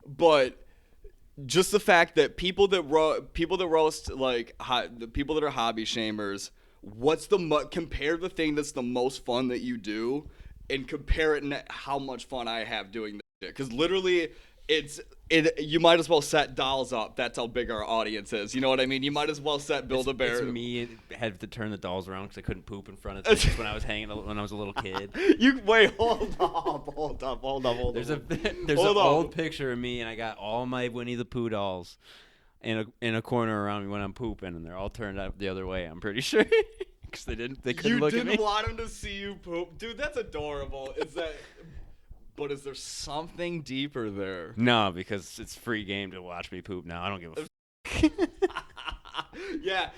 But just the fact that people that roast like the people that are hobby shamers, compare the thing that's the most fun that you do, and compare it and how much fun I have doing this shit. Because literally, it's it. You might as well set dolls up. That's how big our audience is. You know what I mean? You might as well set Build a Bear. It's me had to turn the dolls around because I couldn't poop in front of things when I was a little kid. You wait, hold up. There's an old picture of me, and I got all my Winnie the Pooh dolls in a corner around me when I'm pooping, and they're all turned out the other way. I'm pretty sure because they couldn't look at me. You didn't want them to see you poop, dude. That's adorable. But is there something deeper there? No, because it's free game to watch me poop now. I don't give a Yeah.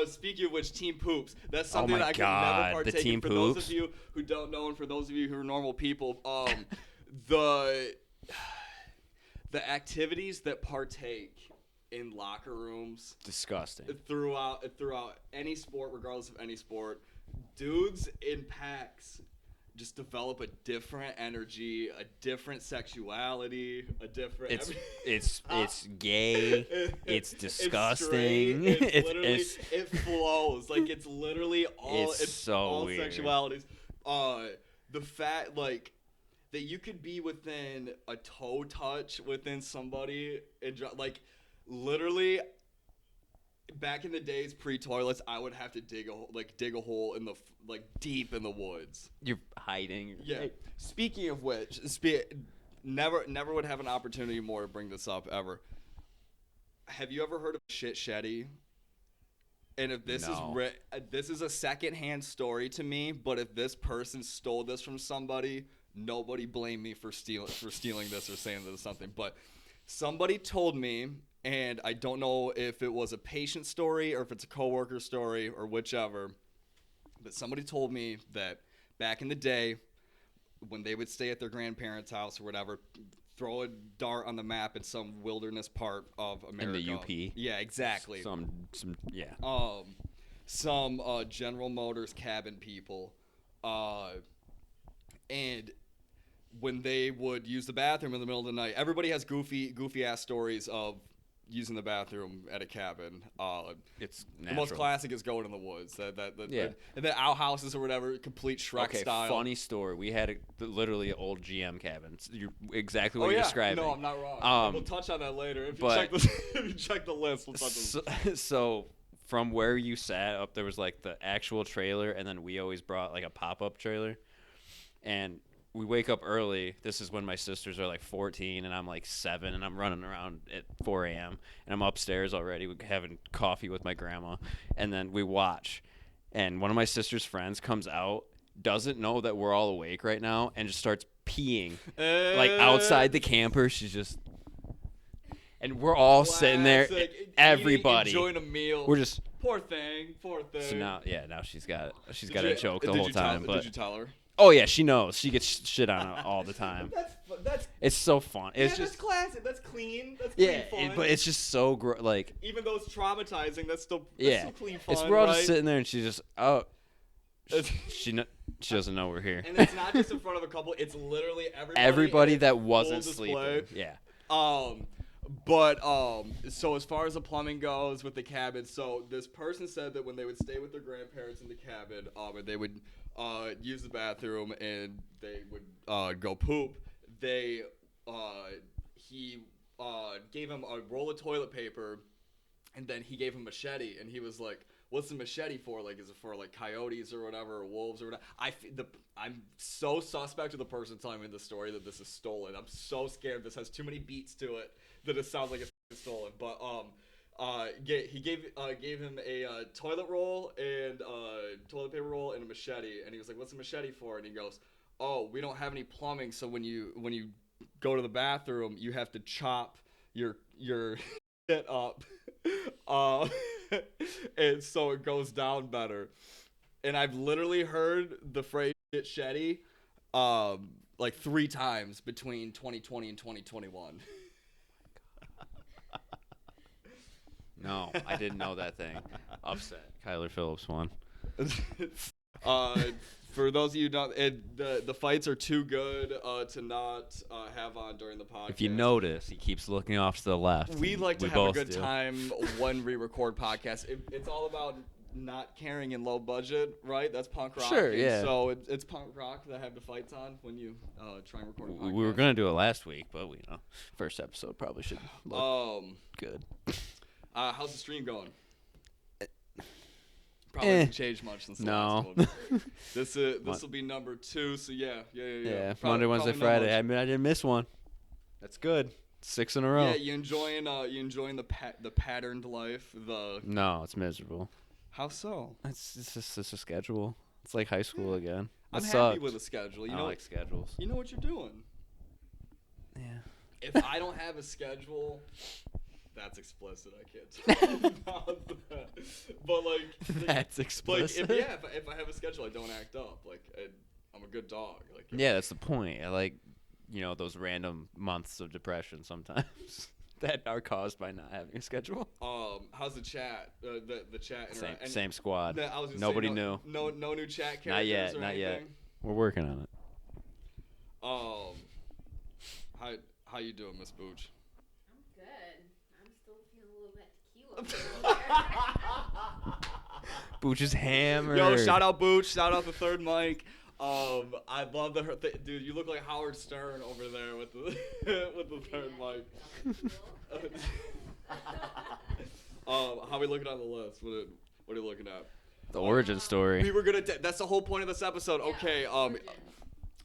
Speaking of which, team poops. That's something that I can never partake the team in. For poops? those of you who don't know, and for those of you who are normal people, the activities that partake in locker rooms, disgusting. Throughout any sport, regardless of any sport, dudes in packs just develop a different energy, a different sexuality, a different. It's gay. It's disgusting. It flows like it's literally all. It's so all weird. Sexualities. The fact like that you could be within a toe touch within somebody and like literally. Back in the days pre-toilets, I would have to dig a hole in the deep in the woods. You're hiding. Yeah. Speaking of which, never would have an opportunity more to bring this up ever. Have you ever heard of shit shetty? And if this this is a secondhand story to me, but if this person stole this from somebody, nobody blame me for stealing this or saying this is something. But somebody told me. And I don't know if it was a patient story or if it's a coworker story or whichever, but somebody told me that back in the day when they would stay at their grandparents' house or whatever, throw a dart on the map in some wilderness part of America. In the UP. Yeah, exactly. Some General Motors cabin people, and when they would use the bathroom in the middle of the night, everybody has goofy ass stories of using the bathroom at a cabin. It's the most classic is going in the woods. And then outhouses or whatever, complete Shrek style. Funny story. We had literally an old GM cabin. You're exactly what you're describing. No, I'm not wrong. We'll touch on that later. If you check the list, we'll touch on it. So from where you sat up, there was like the actual trailer, and then we always brought like a pop-up trailer. And we wake up early. This is when my sisters are like 14 and I'm like 7, and I'm running around at 4 a.m. and I'm upstairs already having coffee with my grandma. And then we watch, and one of my sister's friends comes out, doesn't know that we're all awake right now, and just starts peeing like outside the camper. She's just, and we're all sitting there, everybody enjoying a meal. We're just poor thing. So now she's got a joke the whole time. But did you tell her? Oh yeah, she knows. She gets shit on all the time. It's so fun. It's just that's classic. That's clean. That's clean fun. But it's just so like. Even though it's traumatizing, that's still clean fun. It's we're all right? just sitting there, and she's just she doesn't know we're here. And it's not just in front of a couple. It's literally everybody that wasn't sleeping. Yeah. But so as far as the plumbing goes with the cabin, so this person said that when they would stay with their grandparents in the cabin, and they would use the bathroom and they would go poop, he gave him a roll of toilet paper, and then he gave him a machete, and he was like, what's the machete for? Like, is it for like coyotes or whatever, or wolves or whatever? I'm so suspect of the person telling me the story that this is stolen. I'm so scared. This has too many beats to it that it sounds like it's stolen. But he gave him a toilet roll and toilet paper roll and a machete, and he was like, "What's a machete for?" And he goes, "Oh, we don't have any plumbing, so when you go to the bathroom, you have to chop your shit up, and so it goes down better." And I've literally heard the phrase "shit shetty" like 3 times between 2020 and 2021. No, I didn't know that thing. Upset. Kyler Phillips won. For those of you who don't, the fights are too good to not have on during the podcast. If you notice, he keeps looking off to the left. We like to have a good time when we record podcasts. It's all about not caring in low budget, right? That's punk rock. Sure, yeah. So it's punk rock that have the fights on when you try and record a podcast. We were gonna do it last week, but first episode probably should look good. How's the stream going? Probably hasn't changed much since the last one. This will be number 2, so yeah. Yeah, Monday, Wednesday, Friday. I mean, I didn't miss one. That's good. 6 in a row. Yeah, you enjoying the patterned life? No, it's miserable. How so? It's just a schedule. It's like high school again. I'm happy with a schedule. I don't like schedules. You know what you're doing. Yeah. If I don't have a schedule, that's explicit. I can't talk about that. But that's explicit. If I have a schedule, I don't act up. I'm a good dog. Yeah, that's the point. I like, those random months of depression sometimes that are caused by not having a schedule. How's the chat? The chat. Same squad. Nobody knew. No new chat characters. Not yet. We're working on it. How you doing, Miss Booch? I'm good. I'm still feeling a little bit tequila. Booch is hammered. Yo, shout out Booch. Shout out the third mic. I love dude. You look like Howard Stern over there with the with the third mic. How are we looking on the list? What are you looking at? The origin story. We were gonna. That's the whole point of this episode. Okay.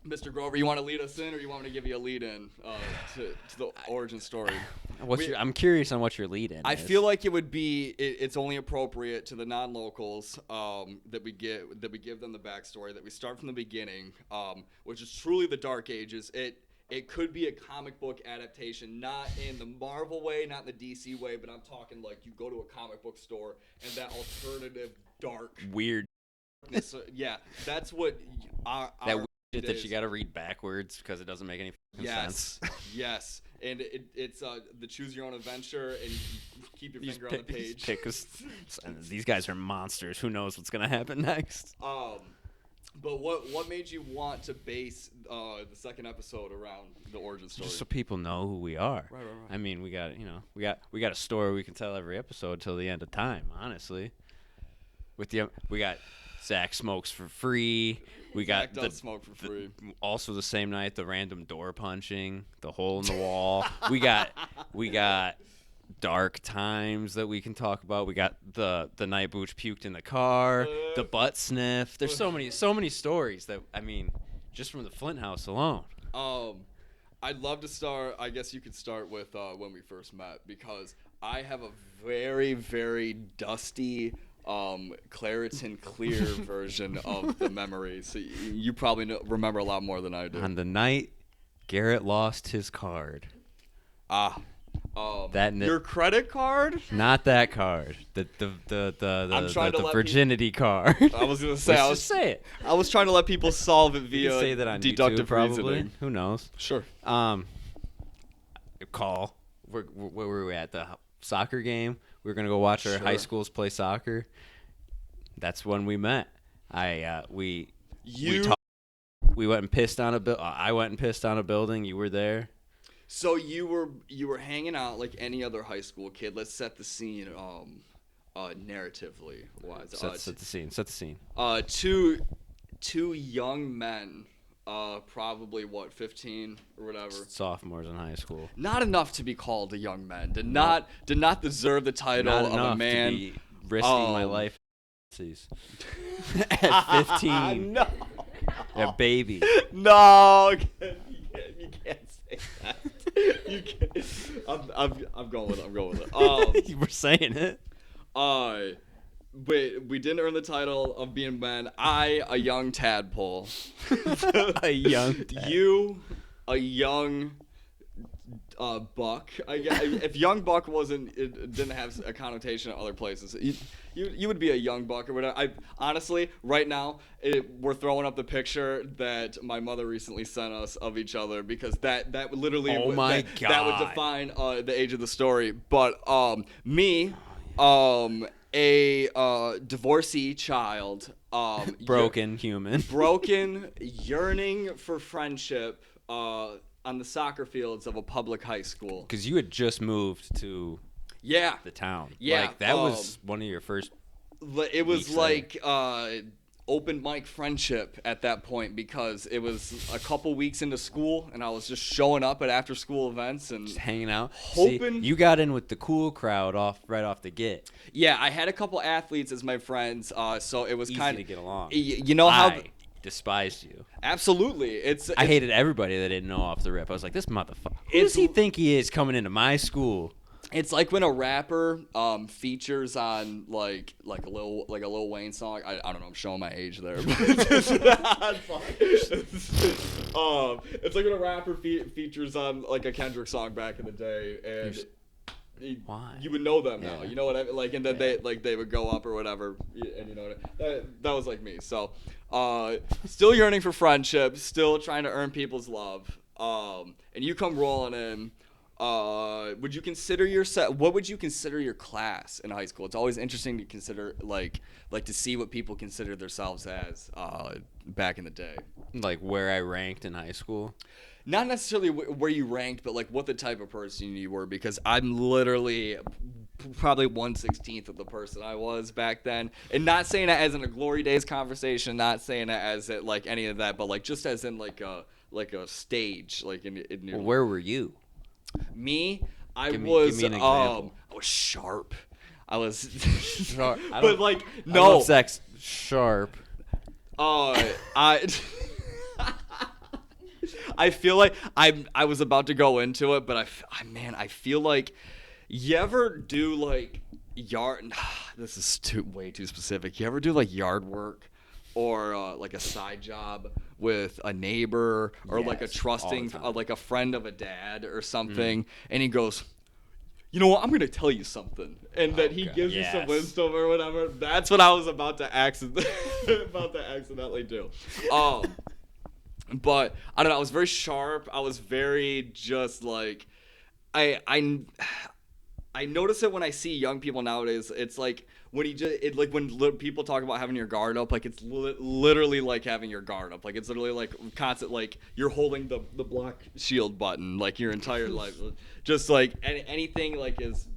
Mr. Grover, you want to lead us in, or you want me to give you a lead in to the origin story? I'm curious on what your lead in. I feel like it would be. It's only appropriate to the non-locals that we give them the backstory, that we start from the beginning, which is truly the Dark Ages. It could be a comic book adaptation, not in the Marvel way, not in the DC way, but I'm talking like you go to a comic book store and that alternative dark weird. Yeah, that's what our that you got to read backwards because it doesn't make any sense. Yes. And it's the choose your own adventure, and you keep your finger on the page. These guys are monsters. Who knows what's gonna happen next? But what made you want to base the second episode around the origin story? Just so people know who we are. Right. I mean, we got a story we can tell every episode till the end of time. Honestly, we got Zach smokes for free. We got Zach does smoke for free. Also the same night, the random door punching, the hole in the wall. we got dark times that we can talk about. We got the night Booch puked in the car, the butt sniff. There's so many stories that, I mean, just from the Flint house alone. I'd love to start. I guess you could start with when we first met, because I have a very, very dusty Claritin Clear version of the memory, so you probably remember a lot more than I do. On the night Garrett lost his card. Your credit card? Not that card. The virginity card. I was gonna say. Just say it. I was trying to let people solve it via say that on deductive YouTube, probably. reasoning. Who knows? Sure. Where were we at? The soccer game. We were gonna go watch our high schools play soccer. That's when we met. We went and pissed on a I went and pissed on a building. You were there. So you were hanging out like any other high school kid. Let's set the scene narratively wise. Set the scene. Two young men, probably 15 or whatever. Sophomores in high school. Not enough to be called a young man. Did not deserve the title Not of enough a man. To be risking my life at 15. No. A baby. No, you can't say that. You can't. I'm going with it. You were saying it. But we didn't earn the title of being men. A young tadpole. A young tadpole. You, a young buck. If young buck didn't have a connotation in other places, you would be a young buck or whatever. Honestly, right now, we're throwing up the picture that my mother recently sent us of each other, because that literally that would define the age of the story. But me, a divorcee child, Broken human. broken, yearning for friendship on the soccer fields of a public high school. Because you had just moved to the town. Yeah. Like, that was one of your first It was weeks like open mic friendship at that point, because it was a couple weeks into school and I was just showing up at after school events and just hanging out. hoping. See, you got in with the cool crowd right off the get. Yeah, I had a couple athletes as my friends, so it was Easy kind to of get along. You know how I despised you. absolutely I hated everybody that didn't know off the rip. I was like, this motherfucker. Who It's- does he think he is coming into my school? It's like when a rapper features on like a Lil Wayne song. I don't know. I'm showing my age there. But it's like when a rapper features on like a Kendrick song back in the day, and Why? you would know them now. Yeah. You know what I mean? Like, and then they would go up or whatever, and you know that was like me. So still yearning for friendship, still trying to earn people's love. And you come rolling in. Would you consider what would you consider your class in high school? It's always interesting to consider, like to see what people consider themselves as back in the day. Like, where I ranked in high school? Not necessarily where you ranked, but like what the type of person you were, because I'm literally probably 1/16 of the person I was back then. And not saying that as in a glory days conversation, not saying that as it, like any of that, but like just as in like a stage, like in your Well, where were you? Me, Give me an example. I was sharp. I was Sharp. but like I no, love sex sharp. I I feel like I was about to go into it, but I feel like you ever do like yard. This is way too specific. You ever do like yard work? Or like a side job with a neighbor, or like a Yes, trusting, all the time. like a friend of a dad or something, and he goes, you know what, I'm gonna tell you something, and that he God. gives you some Yes. wisdom or whatever. That's what I was about to accidentally do. But I don't know. I was very sharp. I was very just like, I notice it when I see young people nowadays. It's like when people talk about having your guard up, like it's literally like having your guard up. Like it's literally like constant, like you're holding the block shield button like your entire life. Just like anything is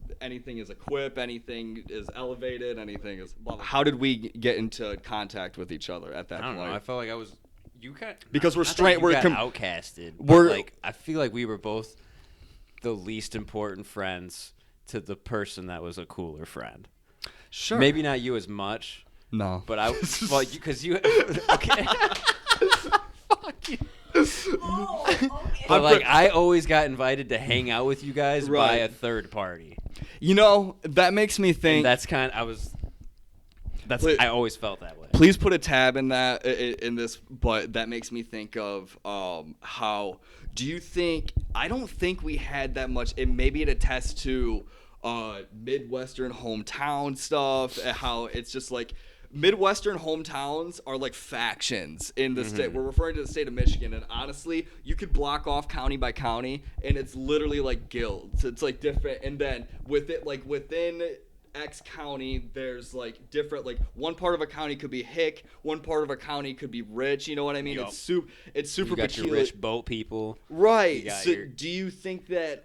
a quip, anything is elevated, anything is blah, blah. How did we get into contact with each other at that I don't point? know. I felt like I was. You got Because we're not that straight- you we're got outcasted. we're- Like, I feel like we were both the least important friends to the person that was a cooler friend. Sure. Maybe not you as much, No. but I because you okay. Oh, okay. But like I always got invited to hang out with you guys by Right. a third party. You know, that makes me think. And that's kind of I always felt that way. Please put a tab in that in this, but that makes me think of how do you think? I don't think we had that much. Maybe it attests to Midwestern hometown stuff. How it's just like Midwestern hometowns are like factions in the state. We're referring to the state of Michigan, and honestly, you could block off county by county, and it's literally like guilds. It's like different, and then with it, like within X county, there's like different, like one part of a county could be hick, one part of a county could be rich. You know what I mean? Yup. It's super You got peculiar. your rich boat people. Right. You got So your- do you think that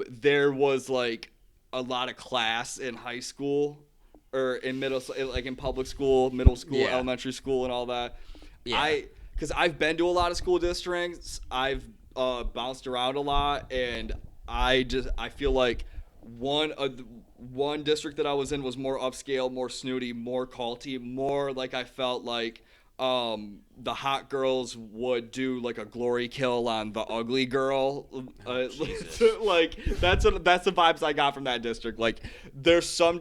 there was like a lot of class in high school or in like in public school, middle school, Yeah. elementary school, and all that? Yeah. Because I've been to a lot of school districts. I've bounced around a lot, and I feel like one district that I was in was more upscale, more snooty, more culty, more like I felt like the hot girls would do like a glory kill on the ugly girl. Jesus. Like that's the vibes I got from that district. Like there's some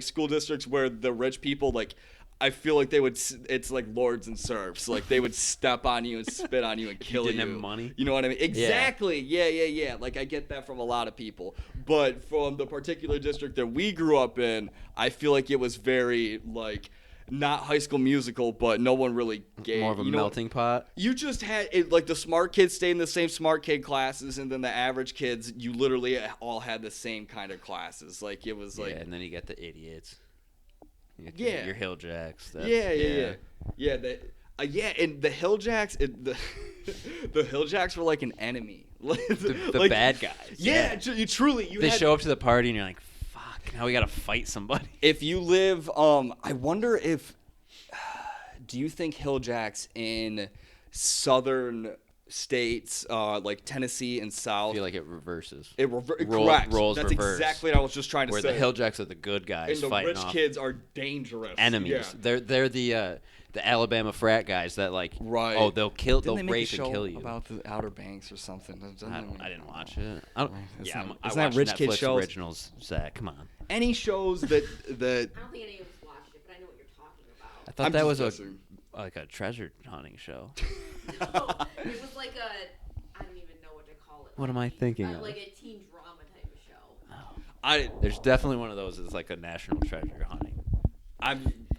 school districts where the rich people, like I feel like it's like lords and serfs. Like they would step on you and spit on you and kill you. didn't have money? You know what I mean? Exactly. Yeah. Like I get that from a lot of people. But from the particular district that we grew up in, I feel like it was very like not High School Musical, but no one really gave. More of a melting pot. You just had it, like the smart kids stayed in the same smart kid classes, and then the average kids, you literally all had the same kind of classes. Like it was like Yeah, and then you got the idiots. Your Hill Jacks. Yeah. And the Hill Jacks, the Hill Jacks were like an enemy. The like, bad guys. Yeah, you truly. They show up to the party and you're like, fuck, now we gotta fight somebody. If you live, I wonder if, do you think Hill Jacks in southern states, like Tennessee and South? I feel like it reverses. Correct. Rolls That's reverse. exactly what I was just trying to where say. Where the Hill Jacks are the good guys and the fighting rich off kids are dangerous enemies. Yeah. They're the Alabama frat guys that like they'll rape and kill you. About the Outer Banks or something. I didn't watch it. I Isn't that rich Netflix kid shows? Originals. Zach, come on. Any shows that I don't think any of us watched it, but I know what you're talking about. I thought that was like a treasure hunting show. No, it was like I don't even know what to call it. What am I thinking of? Like a teen drama type of show. There's definitely one of those that's like a national treasure hunting.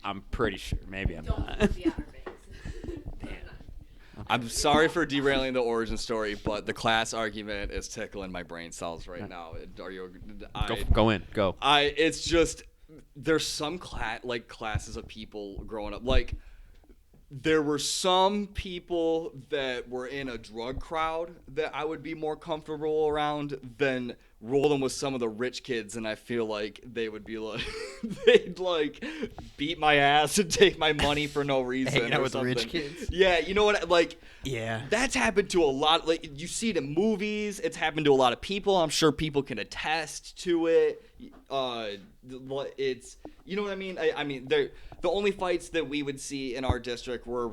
I'm pretty sure. Maybe I'm Don't not. use the Outer Banks. Damn. I'm sorry for derailing the origin story, but the class argument is tickling my brain cells right now. Are you? Go in. Go. It's just there's some classes of people growing up. Like there were some people that were in a drug crowd that I would be more comfortable around than rolling with some of the rich kids, and I feel like they would be like they'd like beat my ass and take my money for no reason. Hanging out or with something. the rich kids. Yeah, you know what? Like, yeah, that's happened to a lot. Like, you see it in movies. It's happened to a lot of people. I'm sure people can attest to it. It's, you know what I mean? I mean, the only fights that we would see in our district were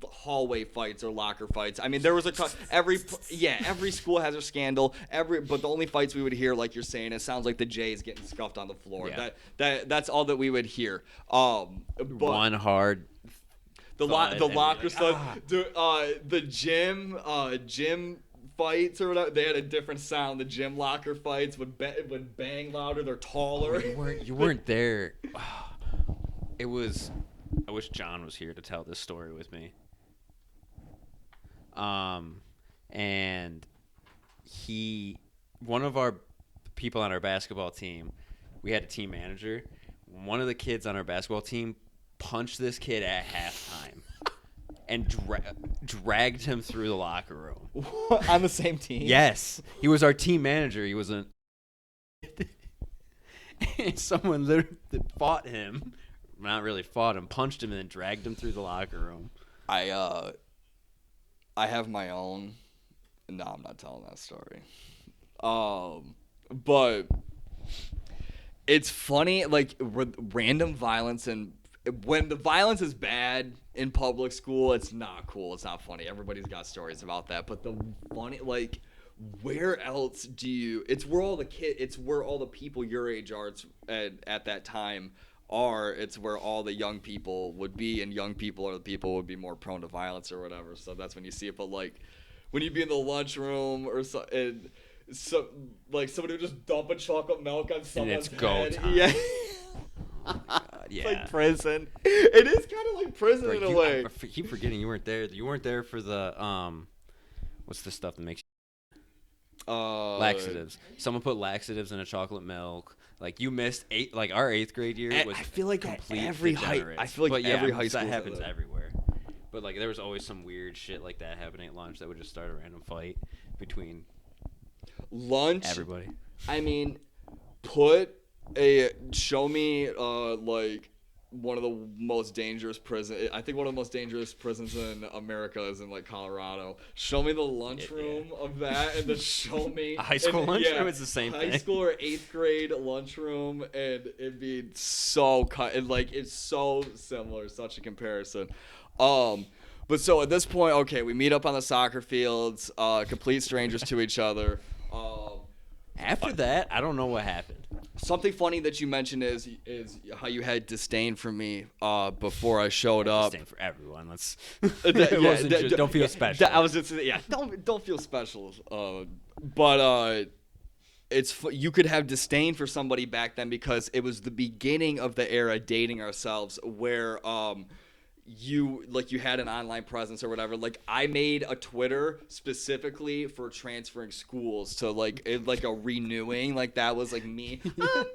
hallway fights or locker fights. I mean, there was every school has a scandal. But the only fights we would hear, like you're saying, it sounds like the J's getting scuffed on the floor. Yeah. That's all that we would hear. But one hard. The locker stuff. The gym fights or whatever, they had a different sound. The gym locker fights would bang louder. They're taller. You weren't there. It was. I wish John was here to tell this story with me. And one of our people on our basketball team, we had a team manager. One of the kids on our basketball team punched this kid at halftime and dragged him through the locker room. On the same team? Yes. He was our team manager. He wasn't. And someone literally fought him. Not really fought him, punched him, and then dragged him through the locker room. I have my own. No, I'm not telling that story. But it's funny, like random violence, and when the violence is bad in public school, it's not cool. It's not funny. Everybody's got stories about that. But the funny, like, where else do you? It's where all the people your age are at that time are. It's where all the young people would be, and young people are the people would be more prone to violence or whatever. So that's when you see it. But like when you be in the lunchroom or so, and so like somebody would just dump a chocolate milk on someone's and it's go head. time. Yeah. Oh my God, yeah. It's like prison. It is kind of like prison in a way. I keep forgetting you weren't there. You weren't there for the what's the stuff that makes you laxatives. Someone put laxatives in a chocolate milk. Like you missed our 8th grade year was I feel like complete every high school that happens everywhere. But like there was always some weird shit like that happening at lunch that would just start a random fight between lunch. Everybody. I mean, show me like one of the most dangerous prisons. I think one of the most dangerous prisons in America is in like Colorado. Show me the lunchroom of that, and then show me a high school lunchroom. It's the same thing. High school or 8th grade lunchroom, and it'd be so it's so similar, such a comparison. But so at this point, okay, we meet up on the soccer fields, complete strangers to each other. After that, I don't know what happened. Something funny that you mentioned is how you had disdain for me before I showed up. Disdain for everyone. Let's. Don't feel special. I was just don't feel special. But you could have disdain for somebody back then because it was the beginning of the era dating ourselves where you had an online presence or whatever. Like I made a Twitter specifically for transferring schools to like a renewing. Like that was like me. I'm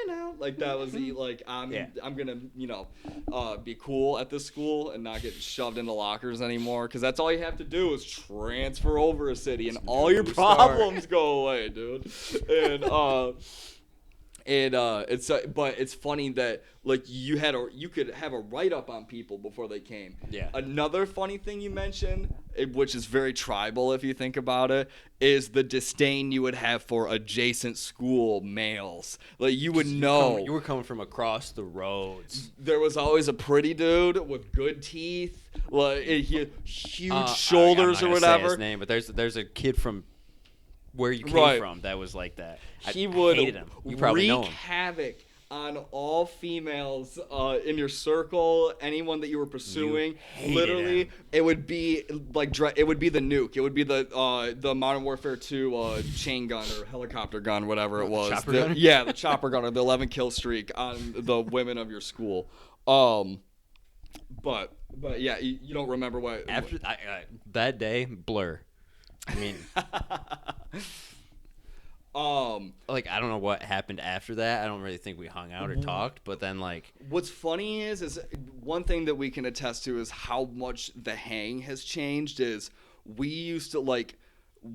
coming out. Like that was the like I'm gonna be cool at this school and not get shoved into lockers anymore, because that's all you have to do is transfer over a city and all your problems go away, dude. But it's funny that like you could have a write-up on people before they came. Yeah. Another funny thing you mentioned, which is very tribal if you think about it, is the disdain you would have for adjacent school males. Like you would know. You were coming from across the roads. There was always a pretty dude with good teeth, like huge shoulders or whatever. Say his name, but there's a kid from where you came from that was like that. He would hated him. You probably know wreak him. havoc on all females in your circle, anyone that you were pursuing. Literally, it would be like it would be the nuke. It would be the Modern Warfare 2 chain gun or helicopter gun, whatever it was. Chopper gun? Yeah, the chopper gun or the 11 kill streak on the women of your school. But yeah, you don't remember what After that day, blur. I mean, like I don't know what happened after that. I don't really think we hung out or talked. But then like, what's funny is one thing that we can attest to is how much the hang has changed. Is we used to like.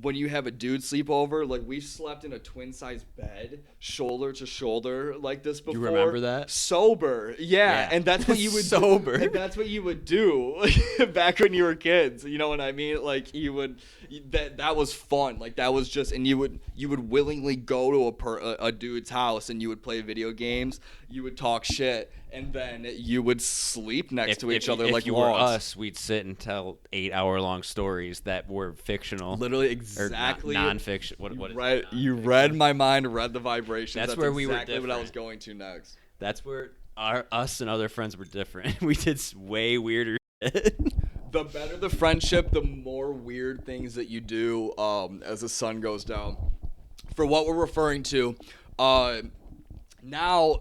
When you have a dude sleepover, like we slept in a twin size bed, shoulder to shoulder, like this before. You remember that? Sober, yeah. And that's what you would sober. And that's what you would do back when you were kids. You know what I mean? Like you would, that was fun. Like that was just, and you would willingly go to a dude's house and you would play video games. You would talk shit, and then you would sleep next to each other like you logs. were us, we'd sit and tell 8-hour-long stories that were fictional. Literally, exactly. Or non-fiction. What is it? You read my mind, read the vibrations. That's where we were exactly different. what I was going to next. That's where us and other friends were different. We did way weirder shit. The better the friendship, the more weird things that you do as the sun goes down. For what we're referring to, now,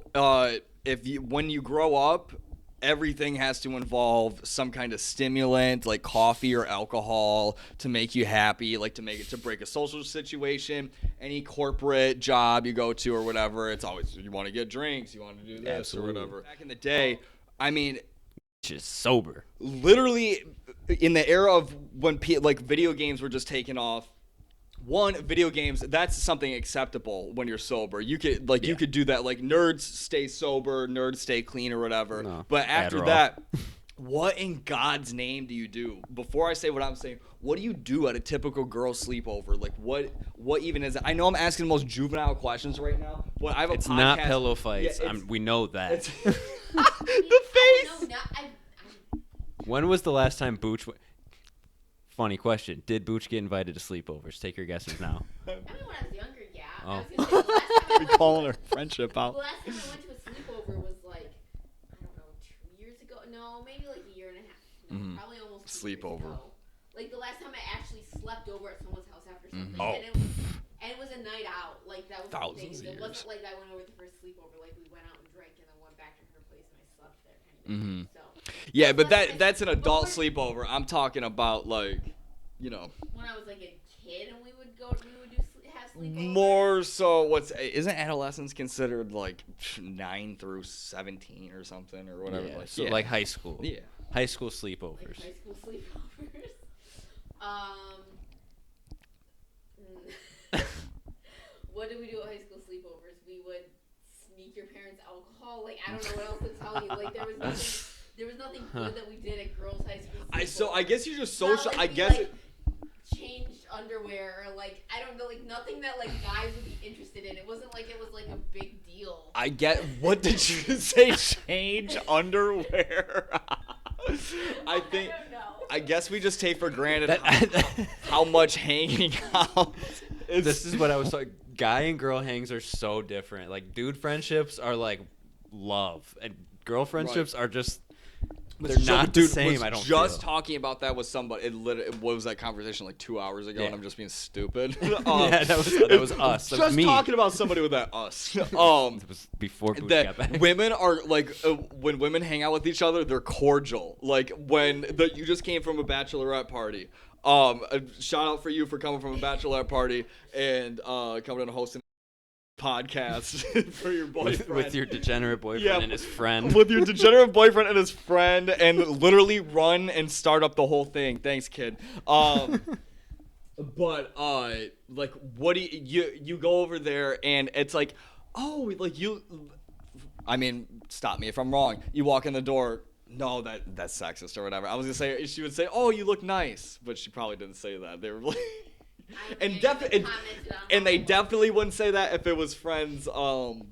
when you grow up, everything has to involve some kind of stimulant, like coffee or alcohol, to make you happy, like to break a social situation. Any corporate job you go to or whatever, it's always you want to get drinks, you want to do this or whatever. Back in the day, I mean, just sober. Literally, in the era of when like video games were just taking off. Video games, that's something acceptable when you're sober. You could you could do that. Like nerds stay sober, nerds stay clean or whatever. No, but after that, what in God's name do you do? Before I say what I'm saying, what do you do at a typical girl sleepover? Like what even is it? I know I'm asking the most juvenile questions right now, but I have a podcast. It's not pillow fights. We know that. The face. When was the last time Booch... Funny question. Did Booch get invited to sleepovers? Take your guesses now. I mean, when I was younger, yeah. Oh. I was gonna say, the last time We're calling our friendship out. The last time I went to a sleepover was like, I don't know, 2 years ago. No, maybe like a year and a half. No, probably almost 2 years Sleepover. ago. Like the last time I actually slept over at someone's house after something. Oh. And it was a night out. Like that was Thousands the thing. of It years. wasn't like I went over the first sleepover. Like we went out and drank and then went back to her place and I slept there kind of thing. So. Yeah, but that's an adult sleepover. I'm talking about like, you know. When I was like a kid and we would have sleepovers. More so, isn't adolescence considered like 9 through 17 or something or whatever? Yeah, like high school. Yeah. High school sleepovers. Like high school sleepovers. What did we do at high school sleepovers? We would sneak your parents' alcohol. Like I don't know what else to tell you. Like there was nothing good that we did at girls' high school sleepovers. I guess you just social. Like I guess changed underwear or like I don't know, like nothing that like guys would be interested in. It wasn't like it was like a big deal. I get. What did you say? Change underwear. I think. I don't know. I guess we just take for granted how much hanging out. This is what I was talking. Guy and girl hangs are so different. Like dude friendships are like love, and girl friendships are just. They're not the same. I don't just talking about that with somebody. What was that conversation like 2 hours ago? And I'm just being stupid. Yeah, that was us. Just me. talking about somebody with that us. It was before Booch got back. Women are like when women hang out with each other, they're cordial. Like when you just came from a bachelorette party. A shout out for you for coming from a bachelorette party and coming and hosting. podcast for your boyfriend. With your degenerate boyfriend and his friend. With your degenerate boyfriend and his friend, and literally run and start up the whole thing. Thanks, kid. But like, what do you go over there and it's like, oh, like you. I mean, stop me if I'm wrong. You walk in the door. No, that's sexist or whatever. I was gonna say she would say, "Oh, you look nice," but she probably didn't say that. They were like, and they definitely wouldn't say that if it was friends.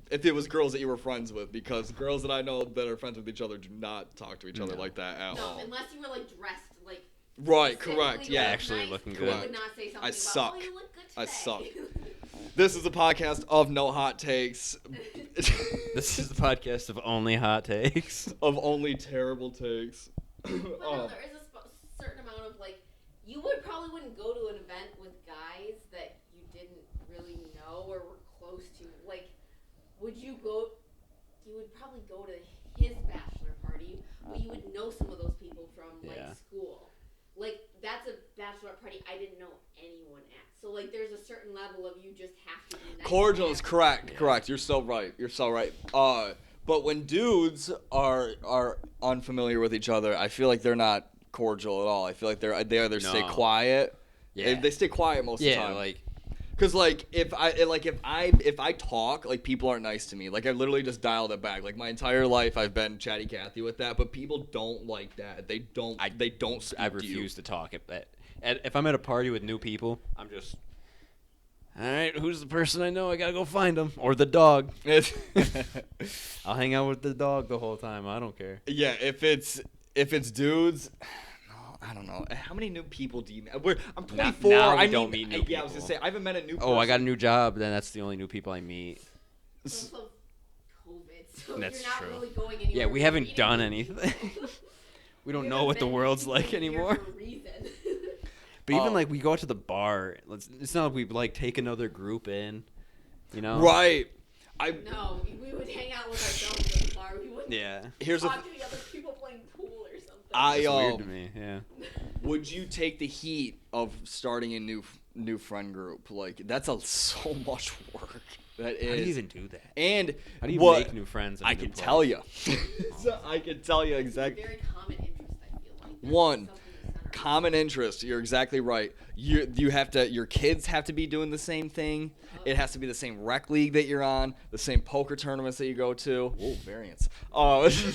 If it was girls that you were friends with, because girls that I know that are friends with each other do not talk to each other like that at all. No, unless you were like dressed like. Right, correct. Yeah, actually nice, looking you good. would not say something I about, suck. "Oh, you look good today." I suck. This is a podcast of no hot takes. This is the podcast of only hot takes. Of only terrible takes. But no, there is a certain amount of like, you wouldn't go to an event with guys that you didn't really know or were close to. Like, would you go? You would probably go to his bachelor party, but you would know some of those people from like school. Like, that's a bachelor party I didn't know anyone at. So like, there's a certain level of you just have to be nice. Cordial is correct. You're so right. But when dudes are unfamiliar with each other, I feel like they're not cordial at all. I feel like they either stay quiet. Yeah. They stay quiet most of the time. Yeah, like. Cause like if I talk, like people aren't nice to me. Like I literally just dialed it back. Like my entire life I've been chatty Cathy with that, but people don't like that. They don't. Speak I refuse to talk. If I'm at a party with new people, I'm just. All right, who's the person I know? I gotta go find them, or the dog. I'll hang out with the dog the whole time. I don't care. Yeah, if it's dudes. I don't know. How many new people do you meet? I'm 24. Now I don't meet new people. Yeah, I was going to say, I haven't met a new person. Oh, I got a new job. Then that's the only new people I meet. Also, COVID, so That's you're not true. really going anywhere. Yeah, we haven't done anything. We don't know what the world's like anymore. For a reason. But even like we go out to the bar. It's not like we like take another group in, you know? Right. No, we would hang out with ourselves at the bar. We wouldn't talk to the other people playing pool or something. That's weird to me. Yeah. Would you take the heat of starting a new friend group? Like that's so much work. That is. How do you even do that? And how do you make new friends? I can tell you. I can tell you exactly. Very common interest. I feel like. One. Common interest. You're exactly right. You have to. Your kids have to be doing the same thing. It has to be the same rec league that you're on, the same poker tournaments that you go to. Whoa, variance. I was gonna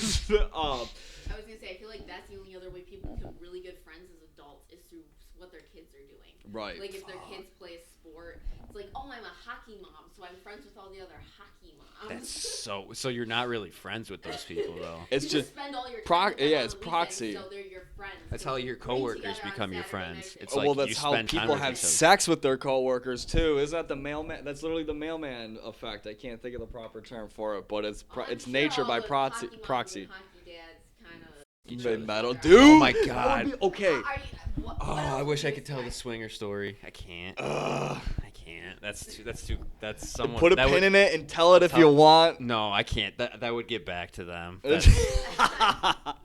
say, I feel like that's the only other way people become really good friends as adults is through what their kids are doing. Right. Like if their kids play a sport, it's like, oh, I'm a hockey mom, so I'm friends with all the other hockey moms. That's so you're not really friends with those people though. It's you just spend all your time it's proxy. Weekend, so they're your friends. That's so how your coworkers become your friends. It's like well, that's you how spend people time have with each other. sex with their coworkers too. Isn't that the mailman? That's literally the mailman effect. I can't think of the proper term for it, but it's sure nature by proxy. Hockey dads Mid metal, dude. dude. Oh my god. Okay. I wish I could tell the swinger story. I can't. I can't. That's someone. Put a that pin would, in it and tell it if you want. No, I can't. That would get back to them.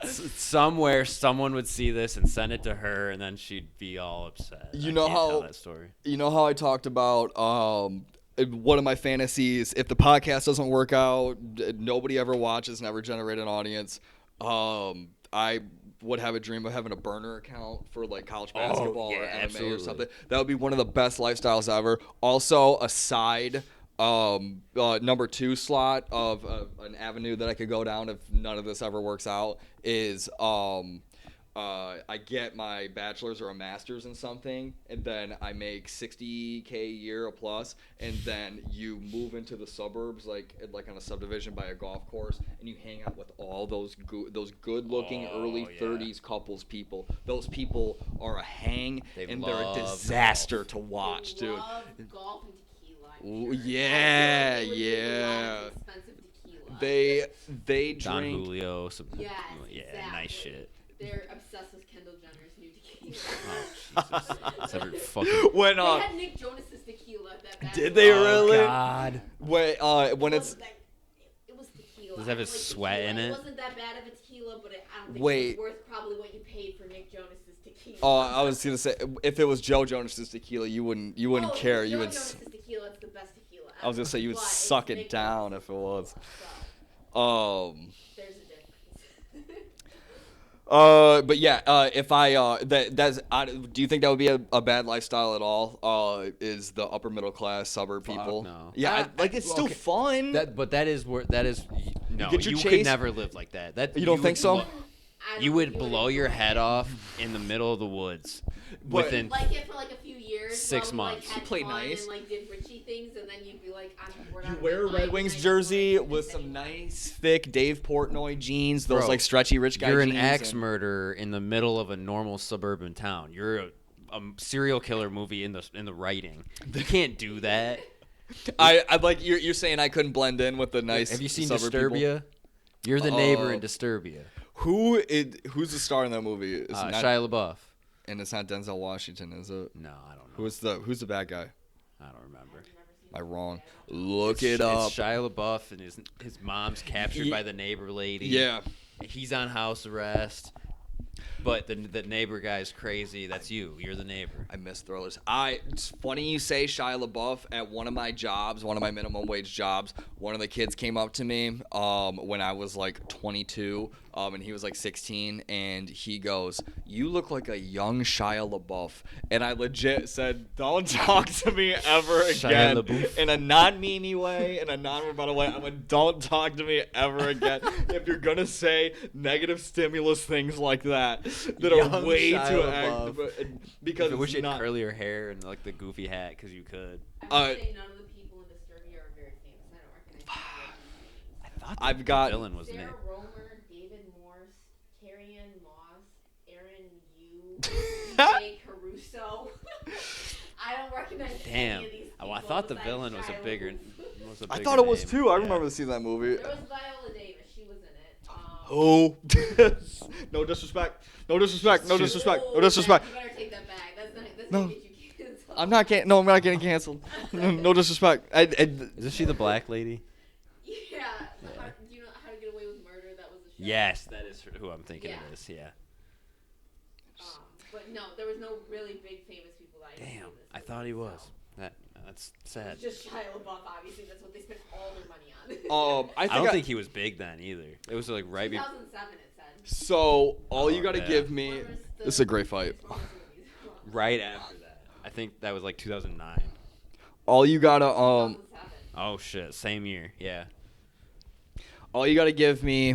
Somewhere, someone would see this and send it to her, and then she'd be all upset. You I know can't how tell that story. You know how I talked about one of my fantasies. If the podcast doesn't work out, nobody ever watches, never generate an audience. I would have a dream of having a burner account for like college basketball or MMA or something. That would be one of the best lifestyles ever. Also, a side number 2 slot of an avenue that I could go down if none of this ever works out is I get my bachelor's or a master's in something, and then I make $60K a year or plus, and then you move into the suburbs, like on a subdivision by a golf course, and you hang out with all those good-looking early 30s couples people. Those people are a hang, and they're a disaster to watch, dude. Love golf and tequila. Ooh, yeah. Expensive tequila. They Don drink. Julio, Yes, yeah, exactly. nice shit. They're obsessed with Kendall Jenner's new tequila. Oh, Jesus. That's every fucking... When They had Nick Jonas's tequila at that did they really? God. When it's it was tequila. Does it have his sweat in it? It wasn't that bad of a tequila, but I don't think Wait. it was worth probably what you paid for Nick Jonas's tequila. Oh, I was gonna say if it was Joe Jonas's tequila, you wouldn't care. Joe You would. Jonas's tequila, it's the best tequila I was gonna say you would But it's suck it making down it if it was. So there's a difference. But yeah, if I do you think that would be a bad lifestyle at all? Is the upper middle class suburb people? No. Yeah, it's still okay. fun. But that is no. get your You chase- could never live like that. You don't think so? You would blow your head off in the middle of the woods But- within. Like it for like a few years. 6 while we, months. Like, had You play fun nice. And like did Richie things, and then you'd be like, we're You not wear a in Red line, Wings and I don't jersey wanna do with this some anymore. nice, thick Dave Portnoy jeans, those Bro, like stretchy rich guy You're jeans. an axe and- murderer in the middle of a normal suburban town. You're a serial killer movie in the writing. You can't do that. I like you're saying I couldn't blend in with the nice. Have you seen suburb people? Disturbia? You're the neighbor in Disturbia. Who's the star in that movie? It's not, Shia LaBeouf. and it's not Denzel Washington, is it? No, I don't know. Who's the bad guy? I don't remember. Am I wrong? Look it up. It's Shia LaBeouf and his mom's captured by the neighbor lady. Yeah. He's on house arrest. But the neighbor guy's crazy. That's you. You're the neighbor. I miss thrillers. It's funny you say Shia LaBeouf. At one of my jobs, one of my minimum wage jobs, one of the kids came up to me when I was like 22, and he was like 16, and he goes, "You look like a young Shia LaBeouf." And I legit said, "Don't talk to me ever again." LaBeouf. In a non-memey way, in a non-rebuttal way. I went, "Don't talk to me ever again." If you're gonna say negative stimulus things like that are Young way Shia too LaBeouf. because I wish you it's had not. curlier hair and like the goofy hat because you could. I would say none of the people in Disturbia are very famous. I don't recognize any of I thought I've got- villain was Sarah named. Romer, David Morse, Carrie-Ann Moss, Aaron Yu, DJ Caruso. I don't recognize Damn. any of these people. Oh, I thought the besides villain was a Shia bigger. LaBeouf. Was a I bigger thought it was name. too. I Yeah. remember seeing that movie. There was Viola Davis. She was in it. Oh, no disrespect. No disrespect. No disrespect. No disrespect. You better take that back. That's No. gonna get you canceled. I'm not getting canceled. No disrespect. Isn't she the black lady? Yeah. Do you know How to Get Away with Murder? That was a show. Yes, that is who I'm thinking Yeah. it is. Yeah. But no, there was no really big famous people that I knew in Damn, this I movie, thought he was. so. That's sad. It's just Shia LaBeouf, obviously. That's what they spent all their money on. I I don't think he was big then either. It was like right before. 2007, it said. so. All you Oh, gotta yeah. give me. When was the- This is a great fight. Right after that. I think that was like 2009. All you gotta 2007. Oh shit, same year. Yeah. All you gotta give me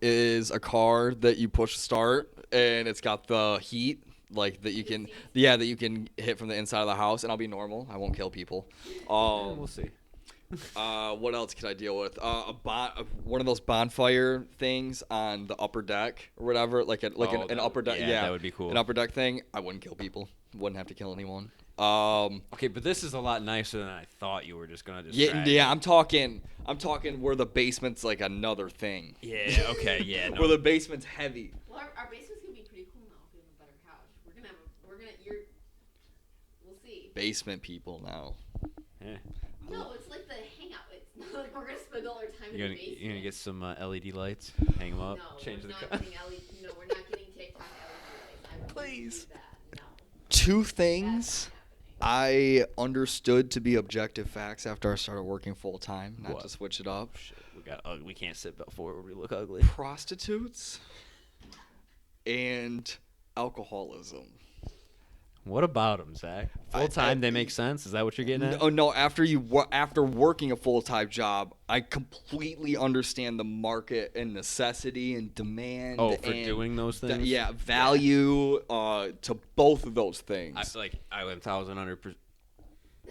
is a car that you push start and it's got the heat like that you can that you can hit from the inside of the house, and I'll be normal. I won't kill people. We'll see. What else could I deal with? One of those bonfire things on the upper deck or whatever, like an upper deck. yeah, that would be cool. An upper deck thing. I wouldn't kill people. Wouldn't have to kill anyone. Okay, but this is a lot nicer than I thought you were just gonna describe. Yeah. I'm talking where the basement's like another thing. Yeah. Okay. Yeah. No. Where the basement's heavy. Well, our basement's gonna be pretty cool now if we have a better couch. We'll see. Basement people now. Yeah. No, it's like the hangout. It's not like we're gonna spend all our time in You're the gonna basement. you're gonna get some LED lights, hang them up, No, change we're the not color. getting LED. No, we're not getting TikTok LED lights. I refuse Please. to do that. No. Two That's things not happening. I understood to be objective facts after I started working full time, not What? to switch it up. Shit, we can't sit forward. We look ugly. Prostitutes and alcoholism. What about them, Zach? Full time, they make sense. Is that what you're getting at? No. After working a full time job, I completely understand the market and necessity and demand. Oh, for and doing those things. value to both of those things. I 1,100%.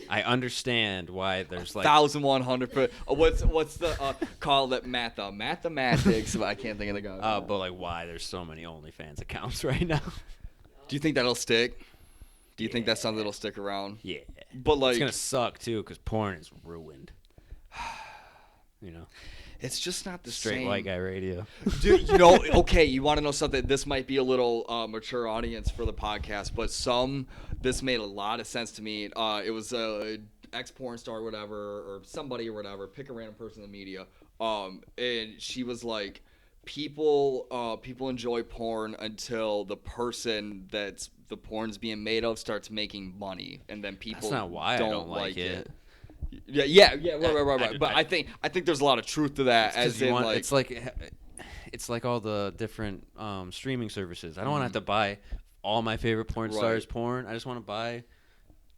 I understand why there's like 1,100%. What's the call it mathematics? But I can't think of the guy. but like why there's so many OnlyFans accounts right now. Do you think that'll stick? Do you think that's something that'll stick around? Yeah. But like, It's gonna suck too, because porn is ruined. You know, it's just not the straight same. white guy radio. Dude, okay, you want to know something? This might be a little mature audience for the podcast, but this made a lot of sense to me. It was a ex-porn star or whatever, or somebody or whatever, pick a random person in the media, and she was like, people enjoy porn until the person that's the porn's being made of starts making money, and then people That's not why I don't like it. Yeah. Right. But I think there's a lot of truth to that. It's like all the different streaming services. I don't want to have to buy all my favorite porn stars porn. I just want to buy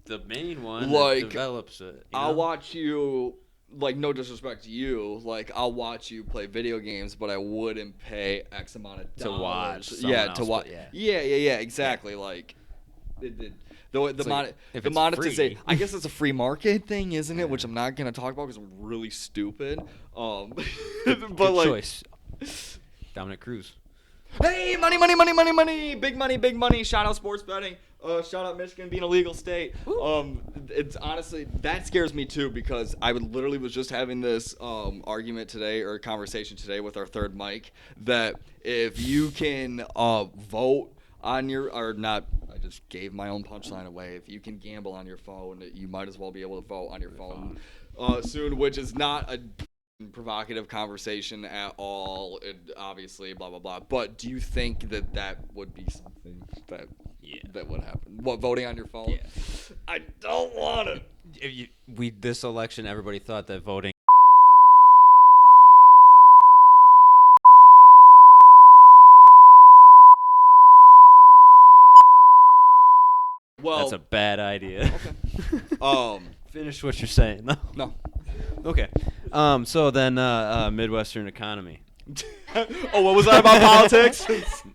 the main one that develops it. I'll watch you. Like, no disrespect to you, like, I'll watch you play video games, but I wouldn't pay X amount of dollars. To watch. Yeah, exactly. Yeah. Like, the monetization. I guess it's a free market thing, isn't it? Which I'm not gonna talk about because I'm really stupid. Good choice. Dominic Cruz. Hey, money, big money. Shout out sports betting. Shout out Michigan being a legal state. It's honestly, that scares me too, because I literally was just having this argument today, or conversation today, with our third mic, that if you can vote on your, or not, I just gave my own punchline away. If you can gamble on your phone, you might as well be able to vote on your phone soon, which is not a provocative conversation at all, obviously, blah blah blah. But do you think that would be something that would happen? What, voting on your phone? Yeah. I don't want it. This election, everybody thought that voting. Well, that's a bad idea. Okay. Finish what you're saying. No. Okay. So then, Midwestern economy. Oh, what was that about politics?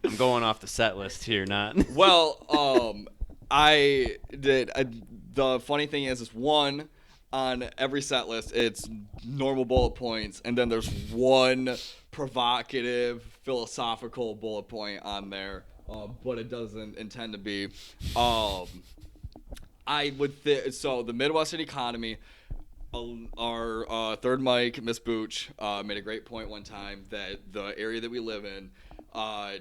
I'm going off the set list here, not. Well, I did. The funny thing is one, on every set list, it's normal bullet points, and then there's one provocative, philosophical bullet point on there, but it doesn't intend to be. I would so the Midwestern economy. Our third mic, Miss Booch, made a great point one time that the area that we live in, that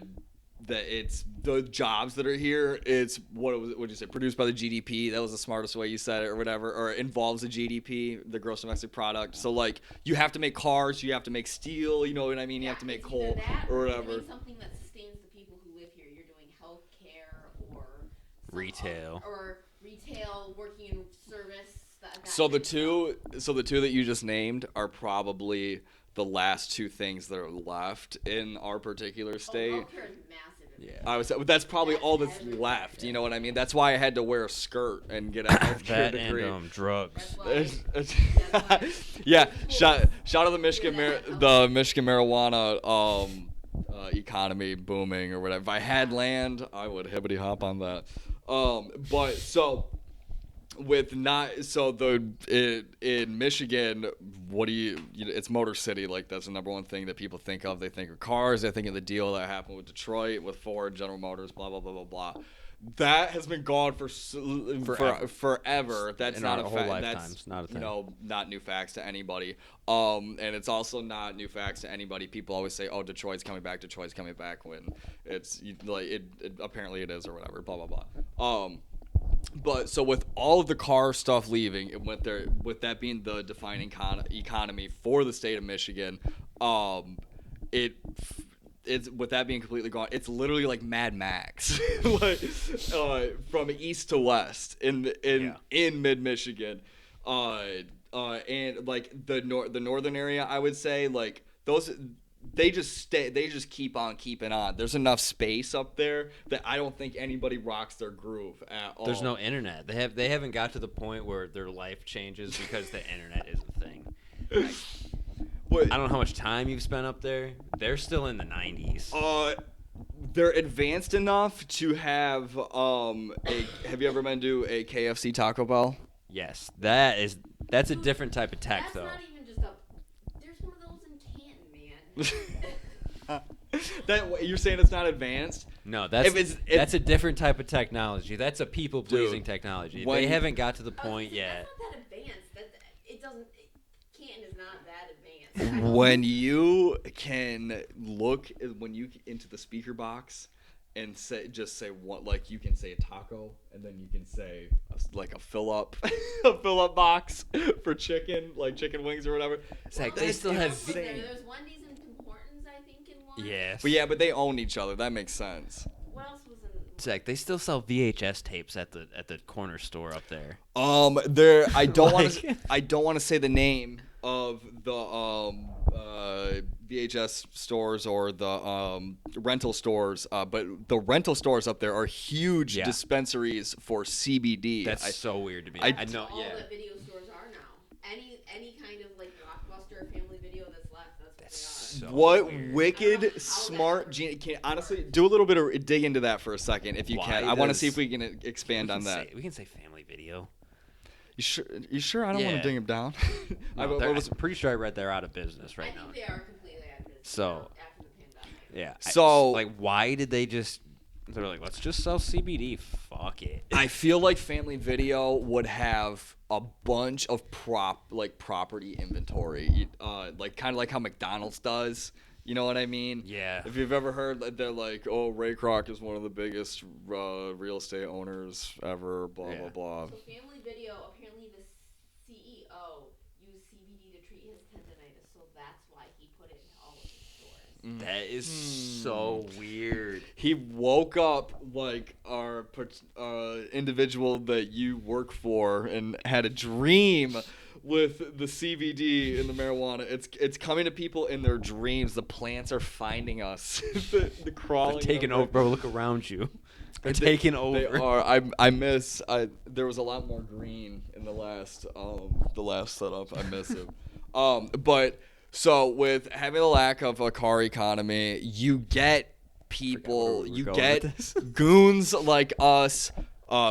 it's the jobs that are here. It's what'd you say? Produced by the GDP. That was the smartest way you said it, or whatever. Or it involves the GDP, the gross domestic product. So like, you have to make cars, you have to make steel. You know what I mean? You have to make coal or whatever. Doing something that sustains the people who live here. You're doing healthcare or retail working in service. So the two that you just named are probably the last two things that are left in our particular state. Healthcare is massive. Yeah, that's probably all that's left. You know what I mean? That's why I had to wear a skirt and get a healthcare degree. And drugs. Yeah, shout out the Michigan marijuana economy booming or whatever. If I had land, I would hibbity hop on that. But so. In Michigan, it's Motor City. Like, that's the number one thing that people think of. They think of cars. They think of the deal that happened with Detroit, with Ford, General Motors, blah blah blah blah blah. That has been gone forever. That's not a fact. That's not a thing. Not new facts to anybody. And it's also not new facts to anybody. People always say, "Oh, Detroit's coming back. Detroit's coming back." When it's like it apparently it is, or whatever. Blah blah blah. But so with all of the car stuff leaving, it went there. With that being the defining economy for the state of Michigan, it's with that being completely gone. It's literally like Mad Max, like from east to west in mid Michigan, and like the northern area. I would say like those. They just keep on keeping on. There's enough space up there that I don't think anybody rocks their groove at all. There's no internet. They haven't got to the point where their life changes because the internet is a thing. I don't know how much time you've spent up there. They're still in the 90s. They're advanced enough to have have you ever been to a KFC Taco Bell? Yes. That's a different type of tech, though. That's not even just there's one of those in Canton, man. That you're saying it's not advanced? No, that's a different type of technology. That's a people-pleasing technology. They haven't got to the point yet. That's not that advanced. Canton is not that advanced. When you can look into the speaker box and say what, like, you can say a taco, and then you can say like a fill up box for chicken, like chicken wings or whatever. Zach, they still have. There's Wendy's and Tim Hortons, I think, in one. Yes. But they own each other. That makes sense. What else was in Zach, they still sell VHS tapes at the corner store up there. I don't want to say the name of the VHS stores or the rental stores, but the rental stores up there are huge dispensaries for CBD. That's so weird to me. I know. All that video stores are now. Any kind of like Blockbuster or Family Video that's left, that's what they are. So weird. Wicked smart genius. Honestly, do a little bit of dig into that for a second if you can. I want to see if we can expand on that. We can say Family Video. You sure? I don't want to ding him down. No, I'm pretty sure I read they're out of business right now. I think they are completely out of business. So After the pandemic. yeah. So why did they just? They're like, let's just sell CBD. Fuck it. I feel like Family Video would have a bunch of property inventory, like kind of like how McDonald's does. You know what I mean? Yeah. If you've ever heard that they're like, oh, Ray Kroc is one of the biggest real estate owners ever, blah, blah, blah. So Family Video, apparently the CEO used CBD to treat his tendonitis, so that's why he put it in all of his stores. That is so weird. He woke up like our individual that you work for and had a dream with the CBD and the marijuana. It's coming to people in their dreams. The plants are finding us. the crawling. They're taking over, bro. Look around you. They're taking over. They are. I miss. There was a lot more green in the last setup. I miss it. But so with having a lack of a car economy, you get people. You get goons like us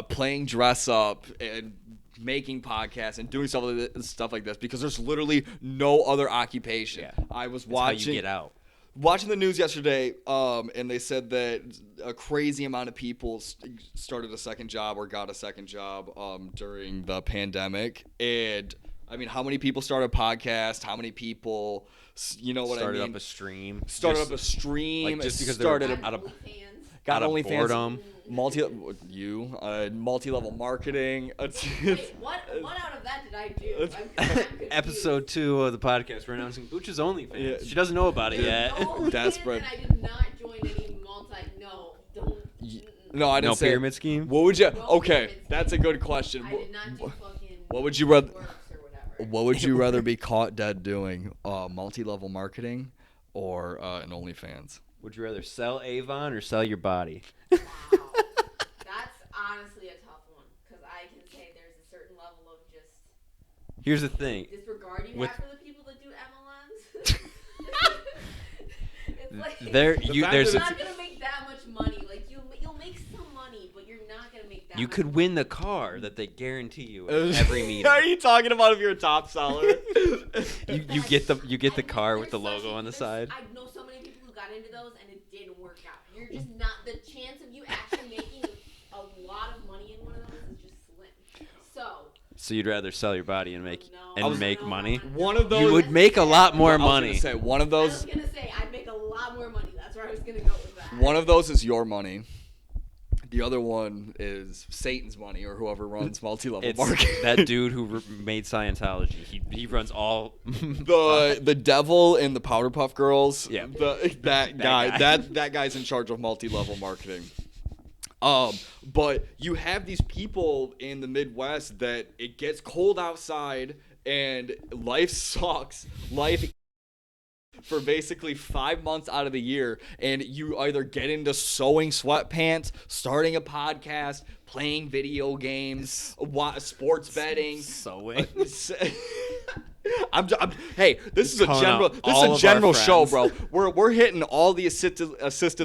playing dress up and making podcasts and doing stuff like this because there's literally no other occupation. Yeah. I was watching. How you get out. Watching the news yesterday, and they said that a crazy amount of people started a second job or got a second job during the pandemic. And I mean, how many people started a podcast? How many people, you know what I mean? Started up a stream. Like just because started they're out of boredom. Multi-level marketing. Wait, what out of that did I do? I'm Episode 2 of the podcast, we're announcing Booch's OnlyFans. Yeah. She doesn't know about it yet. No, desperate. And I did not join any don't. No, I didn't say. No pyramid scheme? What would you? No okay, that's a good question. I did not do fucking. What would you rather? What would you rather be caught dead doing? Multi-level marketing or an OnlyFans? Would you rather sell Avon or sell your body? Wow. That's honestly a tough one because I can say there's a certain level of just. Here's the thing. Disregarding that for the people that do MLMs. It's like there's not gonna make that much money. Like you'll make some money, but you're not gonna make that. You much could money. win the car that they guarantee you at every meeting. Are you talking about if you're a top seller? you get the car with the logo on the side. I know so many people who got into those and it didn't work out. You're just not the chance of you actually making a lot of money in one of those is just slim. So you'd rather sell your body and make money? One of those. You would make a lot more money. I was gonna say I'd make a lot more money. That's where I was gonna go with that. One of those is your money. The other one is Satan's money or whoever runs multi-level marketing. That dude who made Scientology. He runs all the devil and the Powder Puff Girls. Yeah, that guy. That guy's in charge of multi-level marketing. But you have these people in the Midwest that it gets cold outside and life sucks. Life for basically 5 months out of the year, and you either get into sewing sweatpants, starting a podcast, playing video games, sports betting, sewing. Hey, this is a general show, bro. We're hitting all the assisted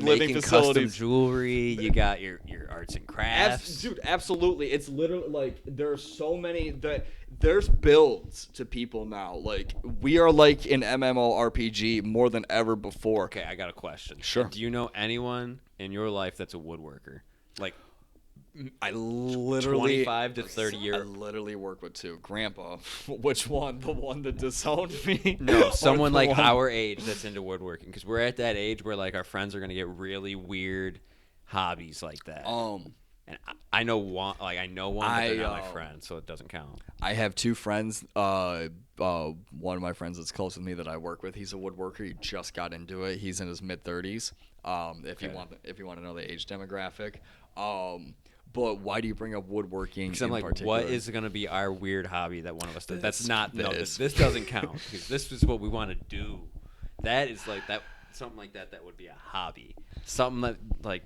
living facilities. Custom jewelry. You got your arts and crafts. Dude, absolutely. It's literally like there are so many that there's builds to people now. Like we are like an MMORPG more than ever before. Okay, I got a question. Sure. Do you know anyone in your life that's a woodworker? Like I literally 25 to 30 years. I literally work with two. Grandpa, which one? The one that disowned me? No, someone like our age that's into woodworking, because we're at that age where like our friends are gonna get really weird hobbies like that. And I know one, but they're not my friend, so it doesn't count. I have two friends. One one of my friends that's close with me that I work with. He's a woodworker. He just got into it. He's in his mid-30s. If you want to know the age demographic. But why do you bring up woodworking? Because I'm like, particular? what is going to be our weird hobby that one of us does? That's not this. This doesn't count. Because this is what we want to do. That is like that. Something like that. That would be a hobby. Something that like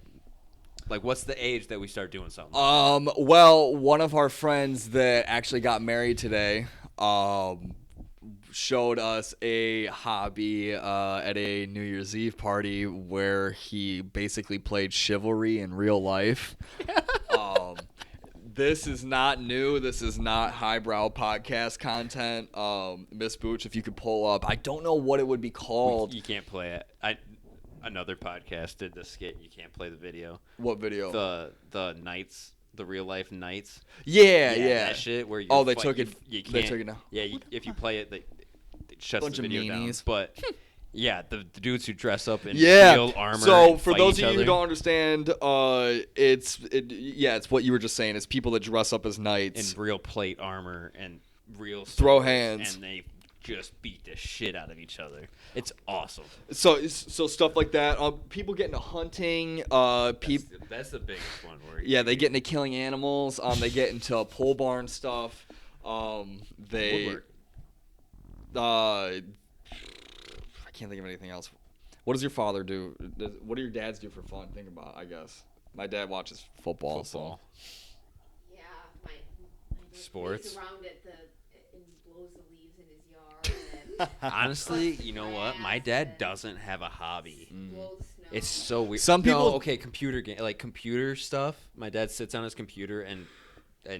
what's the age that we start doing something? Well, one of our friends that actually got married today, showed us a hobby at a New Year's Eve party where he basically played chivalry in real life. This is not new. This is not highbrow podcast content. Miss Booch, if you could pull up, I don't know what it would be called. You can't play it. Another podcast did the skit. You can't play the video. What video? The knights. The real life knights. Yeah. That shit where you. They took it. You can't. They took it now. Yeah, if you play it, it shuts Bunch the video of down. meanies. But yeah, the dudes who dress up in Yeah. real armor. So and for fight those each of you who other. don't understand, it's what you were just saying. It's people that dress up as knights. in real plate armor and real Throw swords, hands. and they just beat the shit out of each other. It's awesome. So stuff like that. People get into hunting. That's the biggest one. Where They get into killing animals. They get into pole barn stuff. Woodwork. I can't think of anything else. What does your father do? What do your dads do for fun? Think about it, I guess. My dad watches football. Football. Yeah, my Sports. plays around and blows the leaves in his yard. And Honestly, you know what? My dad doesn't have a hobby. blows snow. It's so weird. Some people- computer game, like computer stuff. My dad sits on his computer and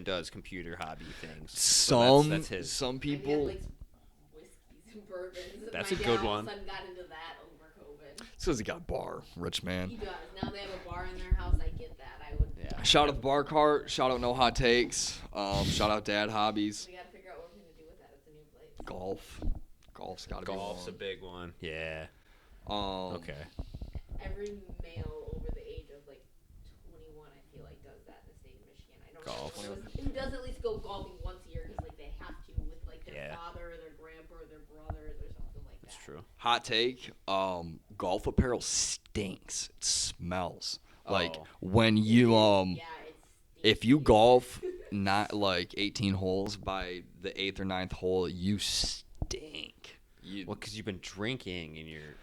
does computer hobby things. So that's his. Some My dad people. likes whiskeys and bourbons. That's My a dad good all one. of a sudden got into that over COVID. It's because he got a bar, rich man. He does. Now they have a bar in their house. I get that. I would. Yeah. Shout out the bar cart. Shout out No Hot Takes. Shout out Dad Hobbies. We gotta figure out what we're gonna do with that at the new place. Golf. Golf's got to be Golf's a one. big one. Yeah. Okay. Every male over the age of like 21, I feel like, does that in the state of Michigan. I don't Golf. know who does at least go golfing once a year because like they have to with like their father or their grandpa or their brothers or something like that. That's true. Hot take. Golf apparel stinks. It smells. Like when you Yeah, it's if you golf not like 18 holes, by the 8th or 9th hole you stink. Well, because you've been drinking and you're.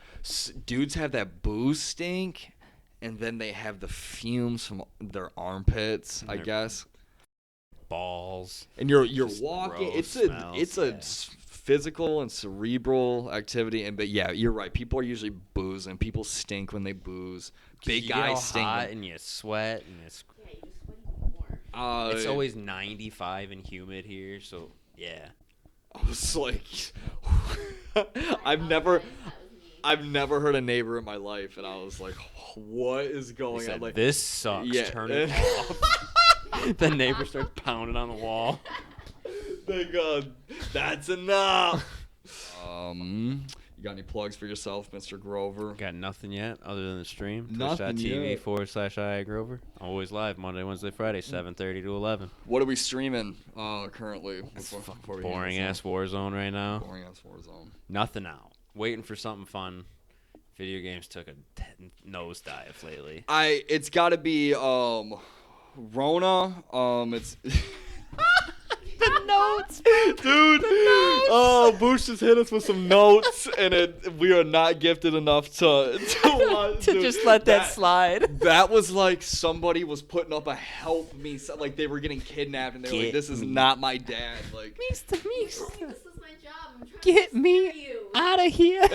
Dudes have that booze stink, and then they have the fumes from their armpits, I guess. Balls. And you're Just walking. gross It's a smells, physical and cerebral activity. But yeah, you're right. People are usually boozing. People stink when they booze. Big you get all guys stink. hot and you sweat and it's. Yeah, you just sweat more. It's always 95 and humid here, so yeah. I was like, That was me. I've never heard a neighbor in my life, and I was like, what is He going said, on? Like, this sucks. Yeah. Turn it off. The neighbor starts pounding on the wall. thank God, that's enough. You got any plugs for yourself, Mr. Grover? Got nothing yet other than the stream. Nothing yet. Twitch.tv/IGrover. Always live Monday, Wednesday, Friday, 7:30 to 11. What are we streaming currently? Before we hang Boring this ass up? Warzone right now. Boring ass Warzone. Nothing out. Waiting for something fun. Video games took a nosedive lately. It's got to be Rona. It's The notes, dude. Oh, Boosh just hit us with some notes, and we are not gifted enough to to just let that slide. That was like somebody was putting up a help me, like they were getting kidnapped, and they were like, "This is not my dad." Like, Mr. This is my job. I'm trying Get to me scare you. out of here.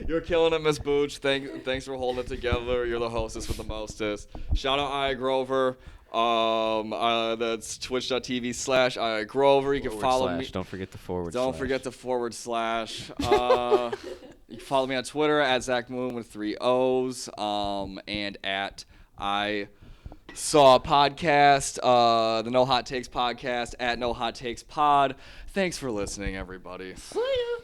you're killing it, Miss Booch. Thanks for holding it together. You're the hostess with the mostest. Shout out iGrover. That's twitch.tv/iGrover. You can follow me. Don't forget the forward. Don't forget the /. You can follow me on Twitter at Zach Moon with 3 O's. And at I Saw a Podcast, the No Hot Takes Podcast at No Hot Takes Pod. Thanks for listening, everybody. See ya.